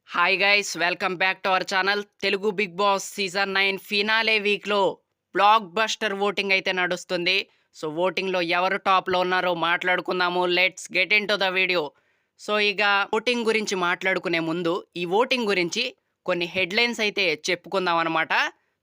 Hi guys, welcome back to our channel. Telugu Bigg Boss season 9 finale వీక్లో blockbuster voting అయితే నడుస్తుంది. So ఓటింగ్లో ఎవరు టాప్లో ఉన్నారో మాట్లాడుకుందాము. Let's get into the video. So ఇక ఓటింగ్ గురించి మాట్లాడుకునే ముందు ఈ ఓటింగ్ గురించి కొన్ని హెడ్లైన్స్ అయితే చెప్పుకుందాం అనమాట.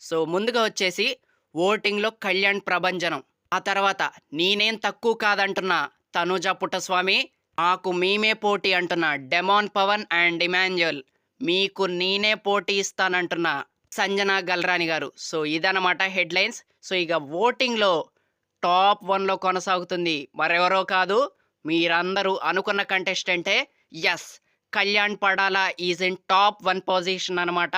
సో ముందుగా వచ్చేసి ఓటింగ్లో కళ్యాణ్ ప్రభంజనం, ఆ తర్వాత నేనేం తక్కువ కాదంటున్న తనుజ పుట్టస్వామి, మాకు మేమే పోటీ అంటున్న డెమాన్ పవన్ అండ్ ఇమాన్యుయల్, మీకు నేనే పోటీ ఇస్తానంటున్న సంజన గల్రాని గారు. సో ఇదన్నమాట హెడ్లైన్స్. సో ఇక ఓటింగ్లో టాప్ 1లో కొనసాగుతుంది మరెవరో కాదు, మీరందరూ అనుకున్న కంటెస్టెంటే. Yes, Kalyan Padala is in top 1 position అనమాట.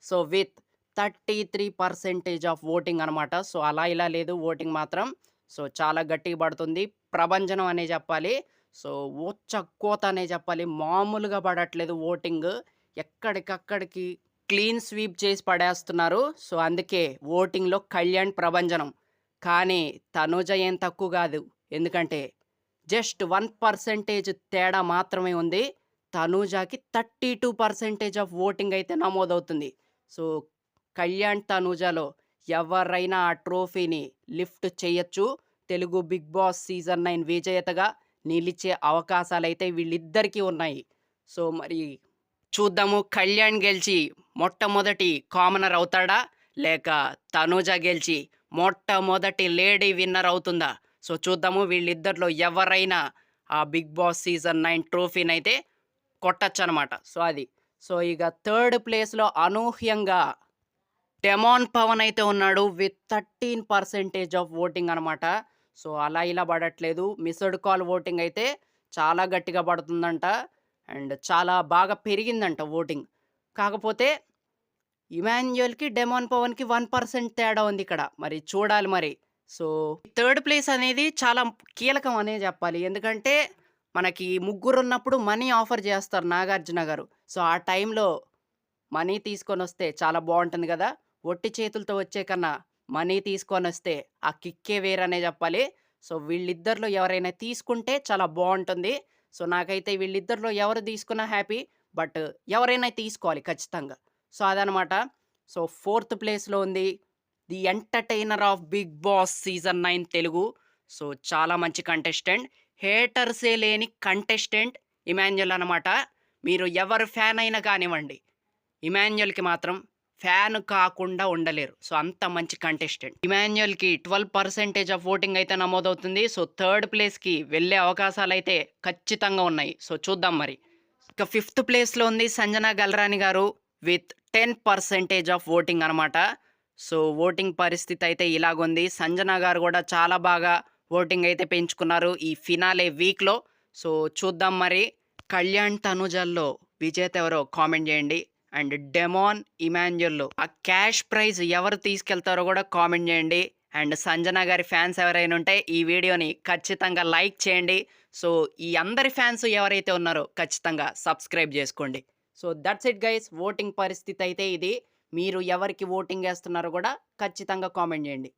సో విత్ 33% ఆఫ్ ఓటింగ్ అనమాట. సో అలా ఇలా లేదు, ఓటింగ్ మాత్రం సో చాలా గట్టిగా పడుతుంది. ప్రభంజనం అనే చెప్పాలి. సో కోత అనే చెప్పాలి, మామూలుగా పడట్లేదు ఓటింగ్. ఎక్కడికక్కడికి క్లీన్ స్వీప్ చేసి పడేస్తున్నారు. సో అందుకే ఓటింగ్లో కళ్యాణ్ ప్రభంజనం. కానీ తనూజ ఏం తక్కువ కాదు, ఎందుకంటే జస్ట్ 1% తేడా మాత్రమే ఉంది. తనూజకి 32% ఆఫ్ ఓటింగ్ అయితే నమోదవుతుంది. సో కళ్యాణ్ తనూజలో ఎవరైనా ఆ ట్రోఫీని లిఫ్ట్ చేయొచ్చు. తెలుగు బిగ్ బాస్ సీజన్ 9 విజేతగా నిలిచే అవకాశాలైతే వీళ్ళిద్దరికీ ఉన్నాయి. సో మరి చూద్దాము, కళ్యాణ్ గెలిచి మొట్టమొదటి కామనర్ అవుతాడా, లేక తనూజ గెలిచి మొట్టమొదటి లేడీ విన్నర్ అవుతుందా? సో చూద్దాము, వీళ్ళిద్దరిలో ఎవరైనా ఆ బిగ్ బాస్ సీజన్ 9 ట్రోఫీని అయితే కొట్టచ్చు అనమాట. సో అది. సో ఇక థర్డ్ ప్లేస్లో అనూహ్యంగా డెమాన్ పవన్ అయితే ఉన్నాడు విత్ 13% ఆఫ్ ఓటింగ్ అనమాట. సో అలా ఇలా పడట్లేదు, మిస్డ్ కాల్ ఓటింగ్ అయితే చాలా గట్టిగా పడుతుందంట అండ్ చాలా బాగా పెరిగిందంట ఓటింగ్. కాకపోతే ఇమాన్యుయల్కి డెమాన్ పవన్కి 1% తేడా ఉంది ఇక్కడ, మరి చూడాలి మరి. సో థర్డ్ ప్లేస్ అనేది చాలా కీలకం అనే చెప్పాలి, ఎందుకంటే మనకి ముగ్గురు ఉన్నప్పుడు మనీ ఆఫర్ చేస్తారు నాగార్జున గారు. సో ఆ టైంలో మనీ తీసుకొని వస్తే చాలా బాగుంటుంది కదా. ఒట్టి చేతులతో వచ్చే కన్నా మనీ తీసుకొని వస్తే ఆ కిక్కే వేరనే చెప్పాలి. సో వీళ్ళిద్దరిలో ఎవరైనా తీసుకుంటే చాలా బాగుంటుంది. సో నాకైతే వీళ్ళిద్దరిలో ఎవరు తీసుకున్నా హ్యాపీ, బట్ ఎవరైనా తీసుకోవాలి ఖచ్చితంగా. సో అదనమాట. సో ఫోర్త్ ప్లేస్లో ఉంది the entertainer of Bigg Boss season 9 Telugu. So చాలా మంచి కంటెస్టెంట్, హేటర్సే లేని కంటెస్టెంట్ ఇమాన్యుయల్ అనమాట. మీరు ఎవరు ఫ్యాన్ అయినా కానివ్వండి, ఇమాన్యుయల్కి మాత్రం ఫ్యాన్ కాకుండా ఉండలేరు. సో అంత మంచి కంటెస్టెంట్. ఇమాన్యుయల్కి 12% ఆఫ్ ఓటింగ్ అయితే నమోదవుతుంది. సో థర్డ్ ప్లేస్కి వెళ్ళే అవకాశాలు అయితే ఖచ్చితంగా ఉన్నాయి. సో చూద్దాం మరి. ఇక ఫిఫ్త్ ప్లేస్లో ఉంది సంజన గల్రాని గారు విత్ 10% ఆఫ్ ఓటింగ్ అనమాట. సో ఓటింగ్ పరిస్థితి అయితే ఇలాగుంది. సంజన గారు కూడా చాలా బాగా ఓటింగ్ అయితే పెంచుకున్నారు ఈ ఫినాలే వీక్లో. సో చూద్దాం మరి. కళ్యాణ్ తనుజల్లో విజేత ఎవరో కామెంట్ చేయండి. అండ్ డెమాన్ ఇమాన్యుయల్లో ఆ క్యాష్ ప్రైజ్ ఎవరు తీసుకెళ్తారో కూడా కామెంట్ చేయండి. అండ్ సంజన గారి ఫ్యాన్స్ ఎవరైనా ఉంటే ఈ వీడియోని ఖచ్చితంగా లైక్ చేయండి. సో ఈ అందరి ఫ్యాన్స్ ఎవరైతే ఉన్నారో ఖచ్చితంగా సబ్స్క్రైబ్ చేసుకోండి. So that's it guys, voting పరిస్థితి అయితే ఇది. మీరు ఎవరికి ఓటింగ్ వేస్తున్నారో కూడా ఖచ్చితంగా కామెంట్ చేయండి.